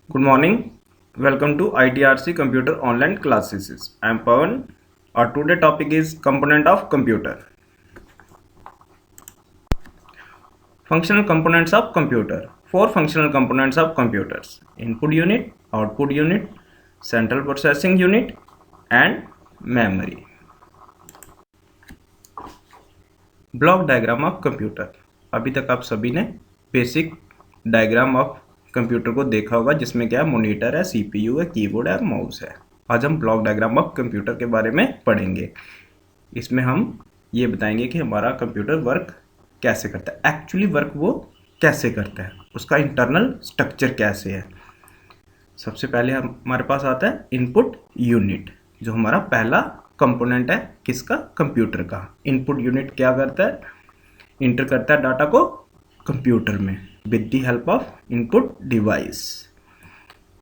Good morning. Welcome to ITRC Computer Online Classes. I am Pawan. Our today topic is component of computer. Functional components of computer. Four functional components of computers: input unit, output unit, central processing unit, and memory. Block diagram of computer. अभी तक आप सभी ने basic diagram of computer को देखा होगा, जिसमें क्या है, मॉनिटर है, सीपीयू है, कीबोर्ड है, माउस है. आज हम ब्लॉक डायग्राम ऑफ कंप्यूटर के बारे में पढ़ेंगे. इसमें हम ये बताएंगे कि हमारा कंप्यूटर वर्क कैसे करता है, एक्चुअली वर्क वो कैसे करता है, उसका इंटरनल स्ट्रक्चर कैसे है. सबसे पहले हमारे पास आता है इनपुट यूनिट, जो हमारा पहला कंपोनेंट है किसका, कंप्यूटर का. इनपुट यूनिट क्या करता है, इंटर करता है डाटा को कंप्यूटर में with the help of input device.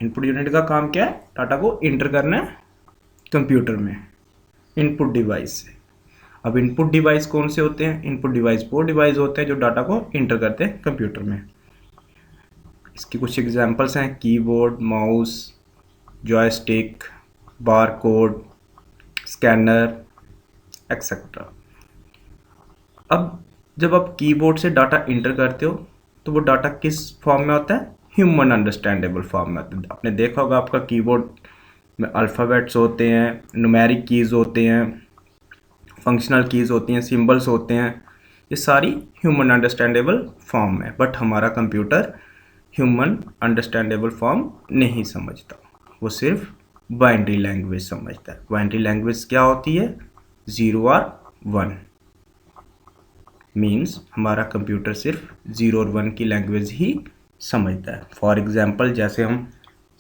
Input unit का काम क्या है, डाटा को इंटर करना है कंप्यूटर में इनपुट डिवाइस से. अब इनपुट डिवाइस कौन से होते हैं, इनपुट डिवाइस वो डिवाइस होते हैं जो डाटा को इंटर करते हैं कंप्यूटर में. इसकी कुछ एग्जांपल्स हैं: keyboard, mouse, joystick, barcode, scanner, etcetera. अब जब आप कीबोर्ड से डाटा इंटर करते हो तो वो डाटा किस फॉर्म में होता है, ह्यूमन अंडरस्टैंडेबल फॉर्म में होता है. आपने देखा होगा आपका कीबोर्ड में अल्फ़ाबेट्स होते हैं, न्यूमेरिक कीज़ होते हैं, फंक्शनल कीज़ होती हैं, सिंबल्स होते हैं. ये सारी ह्यूमन अंडरस्टैंडेबल फॉर्म है. बट हमारा कंप्यूटर ह्यूमन अंडरस्टैंडेबल फॉर्म नहीं समझता, वो सिर्फ बाइनरी लैंग्वेज समझता है. बाइनरी लैंग्वेज क्या होती है, 0 और 1. मीन्स हमारा कंप्यूटर सिर्फ 0 और 1 की लैंग्वेज ही समझता है. फॉर एग्जांपल, जैसे हम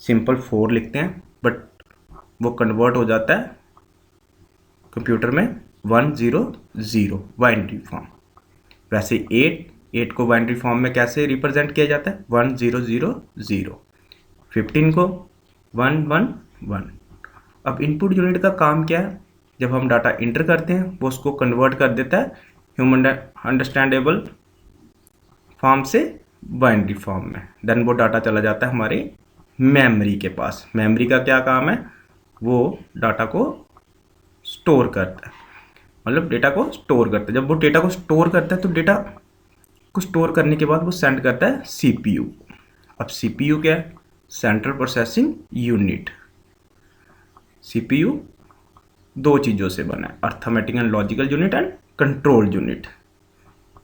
सिंपल 4 लिखते हैं बट वो कन्वर्ट हो जाता है कंप्यूटर में 100 बाइनरी फॉर्म. वैसे 8 को बाइनरी फॉर्म में कैसे रिप्रेजेंट किया जाता है, 1000. 15 को 111. अब इनपुट यूनिट का काम क्या है, जब हम डाटा इंटर करते हैं वो उसको कन्वर्ट कर देता है ह्यूमन अंडरस्टैंडेबल फॉर्म से बाइनरी फॉर्म में. देन वो डाटा चला जाता है हमारी मेमोरी के पास. मेमोरी का क्या काम है, वो डाटा को स्टोर करता है, मतलब डेटा को स्टोर करता है. जब वो डेटा को स्टोर करता है तो डेटा को स्टोर करने के बाद वो सेंड करता है सीपीयू. अब सीपीयू क्या है, सेंट्रल प्रोसेसिंग यूनिट. सीपीयू दो चीज़ों से बना है, arithmetic and logical unit and control unit.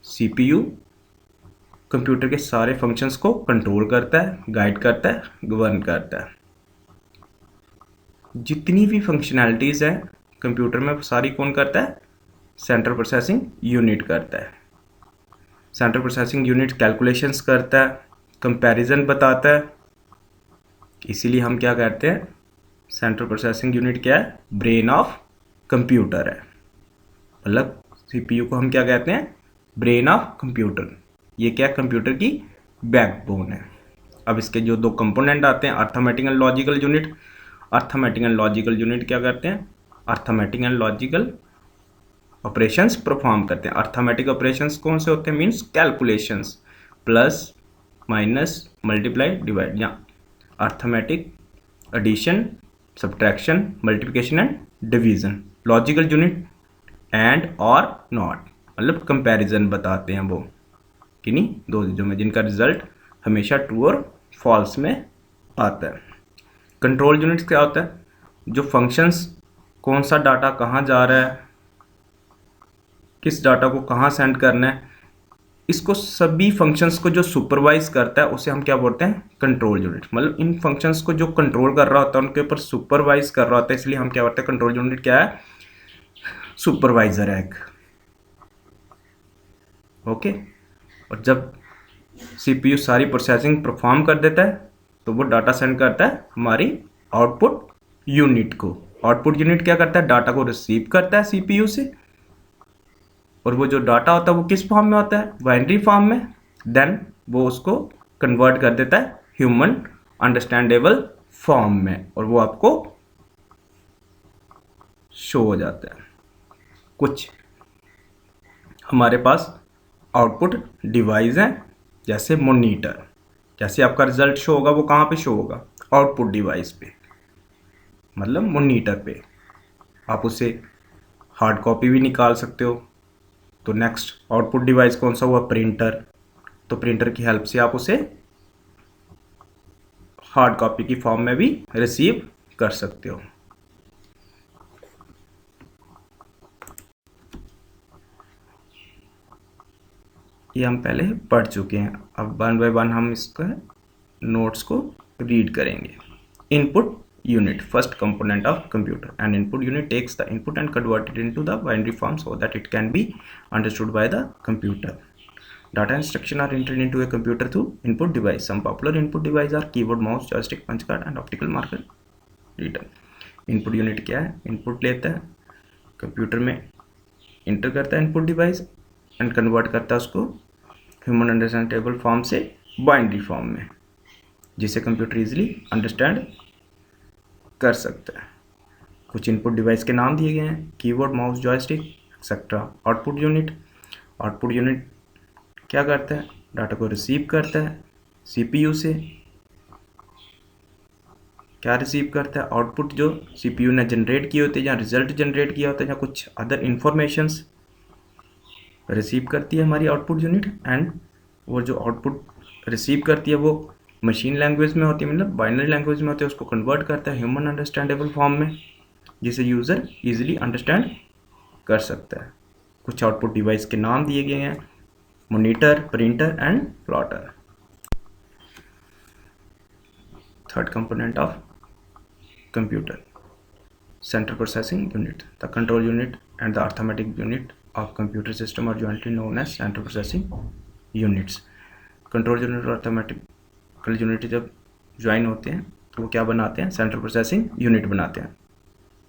CPU computer के सारे फंक्शंस को कंट्रोल करता है, गाइड करता है, गवर्न करता है. जितनी भी फंक्शनैलिटीज़ हैं कंप्यूटर में वो सारी कौन करता है, सेंट्रल प्रोसेसिंग यूनिट करता है. सेंट्रल प्रोसेसिंग यूनिट कैलकुलेशंस करता है, कंपैरिजन बताता है. इसीलिए हम क्या कहते हैं, सेंट्रल प्रोसेसिंग यूनिट क्या है, ब्रेन ऑफ कंप्यूटर है. मतलब सीपीयू को हम क्या कहते हैं, ब्रेन ऑफ कंप्यूटर. ये क्या, कंप्यूटर की बैकबोन है. अब इसके जो दो कंपोनेंट आते हैं, arithmetic and logical unit. Arithmetic and logical unit क्या करते हैं, arithmetic and logical operations perform करते हैं. अर्थमेटिक ऑपरेशंस कौन से होते हैं, means calculations, plus minus multiply divide, या arithmetic addition, subtraction, multiplication and division. Logical unit and or not, मतलब कंपैरिजन बताते हैं वो किन्हीं दो चीज़ों में जिनका रिजल्ट हमेशा ट्रू और फॉल्स में आता है. कंट्रोल यूनिट्स क्या होता है, जो फंक्शंस कौन सा डाटा कहाँ जा रहा है, किस डाटा को कहाँ सेंड करना है, इसको सभी फंक्शंस को जो सुपरवाइज करता है उसे हम क्या बोलते हैं, कंट्रोल यूनिट. मतलब इन फंक्शंस को जो कंट्रोल कर रहा होता है, उनके ऊपर सुपरवाइज कर रहा होता है, इसलिए हम क्या बोलते हैं, कंट्रोल यूनिट क्या है, सुपरवाइजर है. ओके. और जब सीपीयू सारी प्रोसेसिंग परफॉर्म कर देता है तो वो डाटा सेंड करता है हमारी आउटपुट यूनिट को. आउटपुट यूनिट क्या करता है, डाटा को रिसीव करता है सीपीयू से, और वो जो डाटा होता है वो किस फॉर्म में होता है, बाइनरी फॉर्म में. देन वो उसको कन्वर्ट कर देता है ह्यूमन अंडरस्टैंडेबल फॉर्म में, और वो आपको शो हो जाता है. कुछ हमारे पास आउटपुट डिवाइस हैं, जैसे मॉनिटर. जैसे आपका रिजल्ट शो होगा वो कहाँ पे शो होगा, आउटपुट डिवाइस पे, मतलब मॉनिटर पे। आप उसे हार्ड कॉपी भी निकाल सकते हो। तो नेक्स्ट आउटपुट डिवाइस कौन सा हुआ? प्रिंटर। तो प्रिंटर की हेल्प से आप उसे हार्ड कॉपी की फॉर्म में भी रिसीव कर सकते हो। ये हम पहले पढ़ चुके हैं। अब वन बाय वन हम इसका नोट्स को रीड करेंगे। Input unit, first component of computer. An input unit takes the input and convert it into the binary form so that it can be understood by the computer. Data instruction are entered into a computer through input device. Some popular input device are keyboard, mouse, joystick, punch card and optical marker reader. Input unit क्या है? Input लेता है, computer में inter करता है input device and convert करता है उसको ह्यूमन अंडरस्टैंडेबल फॉर्म से बाइनरी फॉर्म में, जिसे कंप्यूटर इजीली अंडरस्टैंड कर सकता है। कुछ इनपुट डिवाइस के नाम दिए गए हैं, keyboard, mouse, joystick etcetera. Output unit क्या करता है? डाटा को रिसीव करता है सीपीयू से। क्या रिसीव करता है? आउटपुट जो सीपीयू ने जनरेट किए होते हैं या रिजल्ट जनरेट किया होता है या कुछ अदर इंफॉर्मेशंस रिसीव करती है हमारी आउटपुट यूनिट। एंड वो जो आउटपुट रिसीव करती है वो मशीन लैंग्वेज में होती है, मतलब बाइनरी लैंग्वेज में होती है। उसको कन्वर्ट करता है ह्यूमन अंडरस्टैंडेबल फॉर्म में, जिसे यूज़र इजीली अंडरस्टैंड कर सकता है। कुछ आउटपुट डिवाइस के नाम दिए गए हैं, monitor, printer and plotter. Third component of computer, central processing unit. The control unit and the arithmetic unit of computer system are jointly known as central processing units. Control unit और arithmetical unit जब join होते हैं तो वो क्या बनाते हैं? Central processing unit बनाते हैं।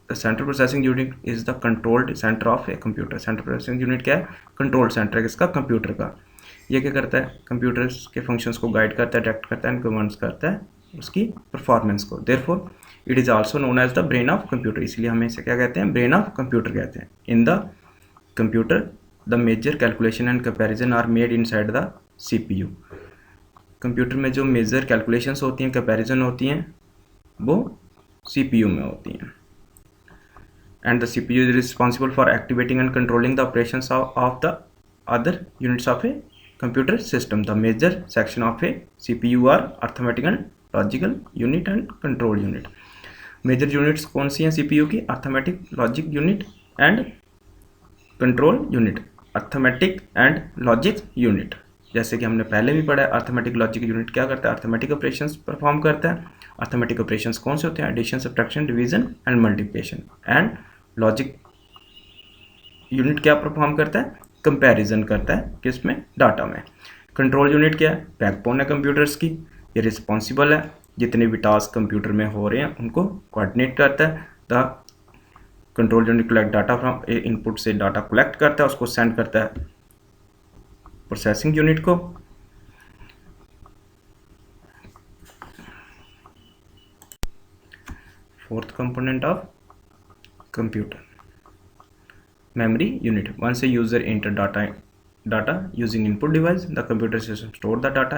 The central processing unit is the controlled centre of a computer. Central processing unit क्या है? कंट्रोल सेंटर है किसका? कंप्यूटर का। ये क्या करता है? कंप्यूटर्स के फंक्शंस को गाइड करता है, डायरेक्ट करता है एंड गवर्न्स करता है उसकी परफॉर्मेंस को। Therefore it is also known as the brain of computer. इसलिए हमें इसे क्या कहते हैं? ब्रेन ऑफ कंप्यूटर कहते हैं। In the computer the major calculation and comparison are made inside the CPU. Computer में जो मेजर कैलकुलेशंस होती हैं, कंपैरिजन होती हैं, वो सीपीयू में होती हैं। And the CPU is responsible for activating and controlling the operations of the other units of A computer system. The major section of a CPU are arithmetic and logical unit and control unit. Major units कौन सी हैं CPU की? arithmetic, logic unit and control unit. arithmetic and logic unit, जैसे कि हमने पहले भी पढ़ा है, arithmetic logic unit क्या करता है? arithmetic operations perform करता है। arithmetic operations कौन से होते हैं? addition, subtraction, division and multiplication. and logic unit क्या परफॉर्म करता है? कंपैरिजन करता है किसमें? डाटा में। कंट्रोल यूनिट क्या है? बैकबोन है कंप्यूटर्स की। ये रिस्पॉन्सिबल है जितने भी टास्क कंप्यूटर में हो रहे हैं उनको कोऑर्डिनेट करता है। The control unit collect data from A input से डाटा कलेक्ट करता है, उसको सेंड करता है प्रोसेसिंग यूनिट को। Fourth component of computer, memory unit. Once a user enter data using input device, the computer system store the data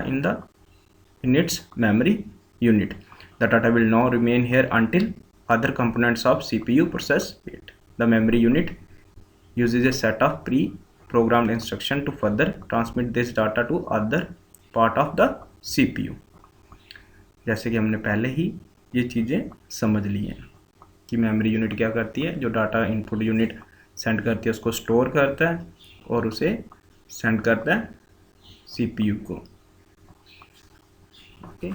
in its memory unit. The data will now remain here until other components of CPU process it. The memory unit uses a set of pre-programmed instruction to further transmit this data to other part of the CPU. जैसे कि हमने पहले ही ये चीज़ें समझ ली हैं कि memory unit क्या करती है, जो डाटा इनपुट यूनिट सेंड करती है उसको स्टोर करता है और उसे सेंड करता है सीपीयू को। ओके।